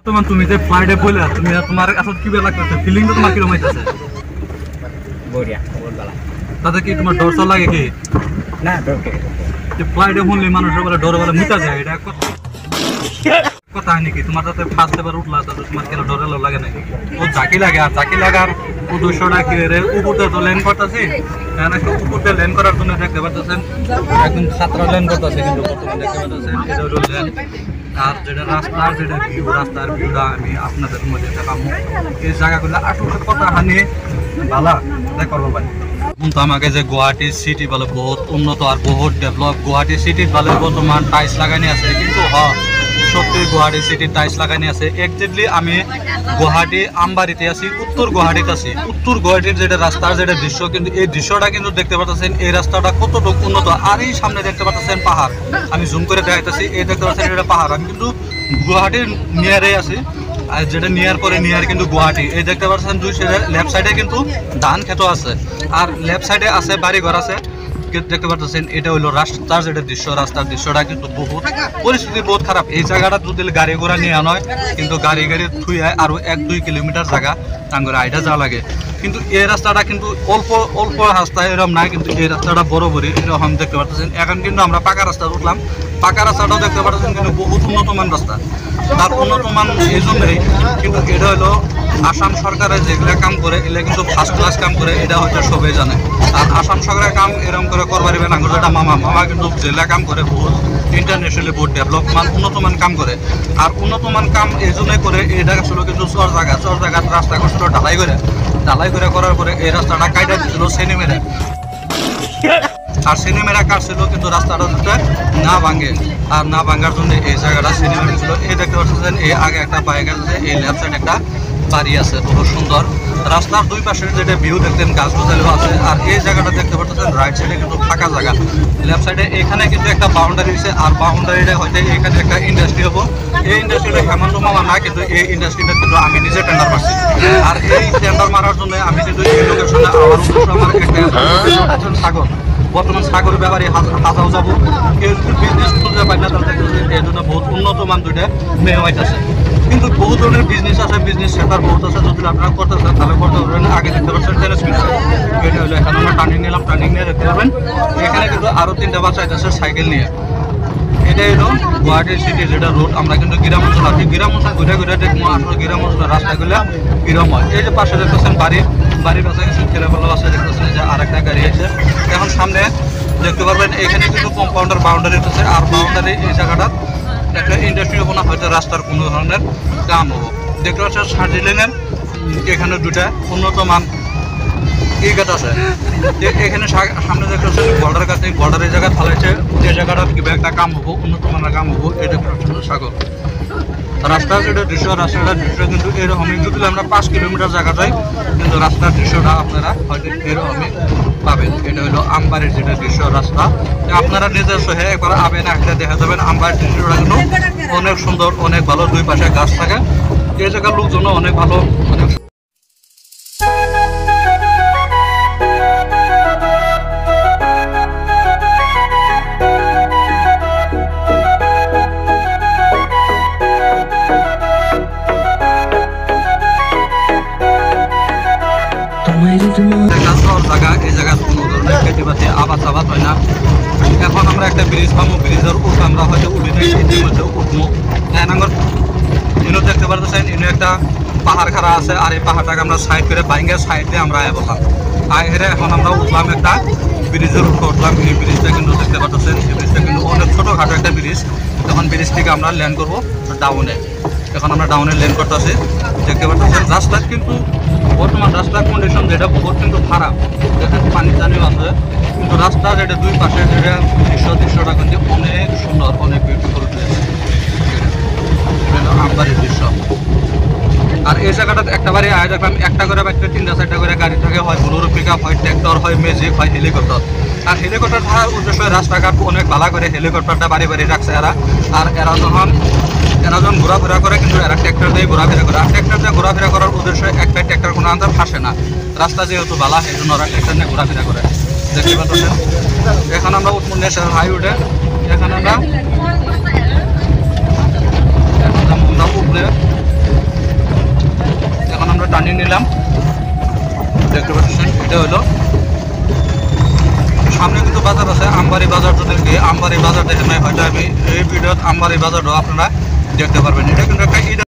তোমার তুমি যে ফ্লাইটে বলে তুমি তোমার আসলে কি বেলা লাগতেছে ফিলিংটা তোমার কিরকম হইতাছে বড়িয়া বহুত ভালো তাতে কি তোমার ডর সর লাগে কি না ডরকে যে ফ্লাইটে শুনলে মানুষের বলে ডরে বলে মুতা যায় এটা কথা হয় নাকি তোমার যাতে ফার্স্ট এবার উঠলা তাতে তোমার কেন ডরে লাগে নাকি ও জাকি লাগে আর জাকি লাগার উদ্দেশ্যটা কি রে উপরতে তো ল্যান্ড করতেছি উপরতে ল্যান্ড করার জন্য দেখতে পাচ্ছেন একদম খাতরা ল্যান্ড করতেছে কিন্তু বর্তমানে দেখতে পাচ্ছেন এটা হলো ল্যান্ড আর যেটা রাস্তার যেটা ভিউ রাস্তার ভিউটা আমি আপনাদের মধ্যে দেখাবো এই জায়গাগুলো আসলে কথা হানি ভালো তাই করবো ভাই কিন্তু আমাকে যে গুয়াহাটি সিটি বলে বহুত উন্নত আর বহুত ডেভেলপ গুয়াহাটি সিটির বলে বর্তমান টাইলস লাগানি আছে কিন্তু সত্যি গুয়াহাটি সিটির টাইলস লাগানি আছে একজাক্টলি আমি গুয়াহাটি আমবাড়িতে আছি উত্তর গুয়াহাটিতে আছি উত্তর গুয়াহাটির যেটা রাস্তার যেটা দৃশ্য কিন্তু এই দৃশ্যটা কিন্তু দেখতে পাচ্ছেন এই রাস্তাটা কতটুকু উন্নত আর এই সামনে দেখতে পাচ্ছেন পাহাড় আমি জুম করে দেখাইতেছি এই দেখতে পাচ্ছেন এটা পাহাড় আমি কিন্তু গুয়াহাটির নিয়ারে আছি আর যেটা নিয়ার করে নিয়ার কিন্তু গুয়াহাটি এই দেখতে পাচ্ছেন দুই সাইডে লেফট সাইডে কিন্তু ধান ক্ষেত আছে আর লেফট সাইডে আছে বাড়ি ঘর আছে দেখতে পাচ্ছেন এটা হলো রাস্তার যেটা দৃশ্য রাস্তার দৃশ্যটা কিন্তু বহুত পরিস্থিতি বহুত খারাপ এই জায়গাটা যদি গাড়ি ঘোড়া নিয়ে নয় কিন্তু গাড়ি থুয়ে আরো 1-2 কিলোমিটার জায়গা টাঙ্গরে আইটা যাওয়া লাগে কিন্তু এই রাস্তাটা কিন্তু অল্প রাস্তা এরকম নাই কিন্তু এই রাস্তাটা বড় এরকম দেখতে পাচ্ছেন এখন কিন্তু আমরা পাকা রাস্তা উঠলাম পাকা রাস্তাটাও দেখতে পাচ্ছেন কিন্তু বহুত উন্নতমান রাস্তা তার উন্নতমান এই জন্যই কিন্তু এটা হলো আসাম সরকারের যেগুলো কাম করে এগুলো কিন্তু ফার্স্ট ক্লাস কাম করে এটা হয়তো সবাই জানে আর আসাম সরকারের কাম এরকম করে করবার না যেটা মামা কিন্তু জেলা কাম করে বহুত ইন্টারন্যাশনালি বহুত ডেভেলপমান উন্নতমান কাম করে আর উন্নতমান কাম এই জন্যই করে এই জায়গা ছিল কিন্তু চর জায়গার রাস্তা করছিল ঢালাই করে করার পরে এই রাস্তাটা কাইটা দিচ্ছিল সিনেমেরা আর সিনেমেরা কাটছিল কিন্তু রাস্তাটা যাতে না ভাঙে আর না ভাঙার জন্য এই জায়গাটা সিনেমেরা ছিল এই দেখতে পাচ্ছেন এই আগে একটা বাইক আছে এই লেফট সাইড একটা বাড়ি আছে বহু সুন্দর রাস্তার দুই পাশে যেটা ভিউ দেখতেন গাছ গোছালিও আছে আর এই জায়গাটা দেখতে পাচ্ছেন রাইট সাইডে কিন্তু ফাঁকা জায়গা লেফট সাইডে এখানে কিন্তু একটা বাউন্ডারি আছে আর বাউন্ডারিটা হয়তো এখানে একটা ইন্ডাস্ট্রি হবো এই ইন্ডাস্ট্রিটা হেমন্ত মামা না কিন্তু এই ইন্ডাস্ট্রিটা কিন্তু আমি নিজে টেন্ডার মারছি আর এই টেন্ডার মারার জন্য আমি কিন্তু এই লোকেশনে আমার উদ্দেশ্য আমার একটা সাগর বর্তমান সাগর ব্যাপারে হাজাও যাবো কেউ যদি বিজনেস খুঁজে পাই না তাহলে এই জন্য বহুত উন্নত মান দুইটা মেয়ে হইতে আছে কিন্তু বহু ধরনের বিজনেস আছে বিজনেস সেক্টর বহুত আছে যদি আপনারা করতে চান তাহলে করতে পারবেন আগে দেখতে পাচ্ছেন টেনিস ফিল্ড এটা হলো এখানে আমরা টার্নিং নিলাম টার্নিং নিয়ে দেখতে পারবেন এখানে কিন্তু আরও 3টা বাচ্চা আছে সাইকেল নিয়ে এটাই হলো গুয়াহাটি সিটি যেটা রোড আমরা কিন্তু গ্রাম অঞ্চল আছি গ্রাম অঞ্চল ঘুরে দেখবো আসলে গ্রাম অঞ্চলের রাস্তাগুলো কিরম হয় এই যে পাশে দেখতেছেন বাড়ির কাছে কিছু ছেলেবেলা আছে দেখতেছেন যে আরেকটা গাড়ি আছে এখন সামনে দেখতে পারবেন এখানে কিন্তু কম্পাউন্ডার বাউন্ডারি আছে আর বাউন্ডারি এই জায়গাটা একটা ইন্ডাস্ট্রি হবো না হয়তো রাস্তার কোনো ধরনের কাম হবো দেখতে পাচ্ছেন দার্জিলিংয়ের এখানে দুটা উন্নত মান এই গাছ আছে এখানে সামনে দেখতে পাচ্ছেন বর্ডার কাছে বর্ডারের জায়গা ফালাইছে যে জায়গাটা কিভাবে একটা কাম হবো উন্নত মানের কাম হবো এটা দেখতে সাগর রাস্তার যেটা রাস্তাটার দৃশ্য কিন্তু এরকমই যদি আমরা 5 কিলোমিটার জায়গা যাই কিন্তু রাস্তার দৃশ্যটা আপনারা হয়তো এরকমই পাবেন এটা হলো আমবাড়ির যেটা দৃশ্য রাস্তা আপনারা নিজের সহে একবার আবেন একটা দেখা যাবেন আমবাড়ির দৃশ্যটা কিন্তু অনেক সুন্দর অনেক ভালো দুই পাশে গাছ থাকে এই জায়গার লোকজন অনেক ভালো অনেক জায়গা এই জায়গা কোনো ধরনের খেতিবাতি আবাদ হয় না এখন আমরা একটা ব্রিজ পাবো ব্রিজের উপর আমরা হয়তো উঠে ইতিমধ্যে উঠবো ইনো দেখতে পারতেছেন ইনো একটা পাহাড় খাড়া আছে আর এই পাহাড়টাকে আমরা সাইড করে বাইঙ্গের সাইড দিয়ে আমরা বললাম হেরে এখন আমরা উঠলাম একটা ব্রিজের উপর উঠলাম এই ব্রিজটা কিন্তু দেখতে পাচ্ছেন এই ব্রিজটা কিন্তু অনেক ছোটোখাটো একটা ব্রিজ তখন ব্রিজ থেকে আমরা ল্যান্ড করবো ডাউনে এখন আমরা ডাউনে ল্যান্ড করতেছি দেখতে পাচ্ছেন রাস্তার কিন্তু বর্তমান রাস্তার কন্ডিশন যেটা বহুত কিন্তু খারাপ দেখেন পানি টানিও আছে কিন্তু রাস্তা যেটা দুই পাশে যেটা দৃশ্যটা কিন্তু অনেক সুন্দর অনেক বিউটিফুল আমবাড়ির দৃশ্য আর এই জায়গাটা একটা বাড়ি আয় দেখলাম একটা করে বা 3-4টা করে গাড়ি থাকে হয় বোলেরো পিকআপ হয় ট্র্যাক্টর হয় ম্যাজিক হয় হেলিকপ্টার আর হেলিকপ্টার থাকার উদ্দেশ্য রাস্তাঘাট অনেক ভালো করে হেলিকপ্টারটা বাড়ি রাখছে আর এরা যখন ঘোরাফেরা করে কিন্তু এরা ট্র্যাক্টর দিয়ে ঘোরাফেরা করে আর ট্র্যাক্টর দিয়ে ঘোরাফেরা করার উদ্দেশ্য একটা ট্র্যাক্টর কোনো আন্দাজ ফাঁসে না রাস্তা যেহেতু ভালো সেই জন্য ওরা ট্র্যাক্টর নিয়ে ঘোরাফেরা করে দেখতে পাচ্ছেন এখন আমরা উঠবো ন্যাশনাল হাইওয়ে এখন আমরা উপরে এটা হলো সামনে কিন্তু বাজার আছে আমবাড়ি বাজার। যদি আমবাড়ি বাজার দেখেন নাই হয়তো আমি এই ভিডিওত আমবাড়ি বাজারও আপনারা দেখতে পারবেন। এটা কিন্তু একটা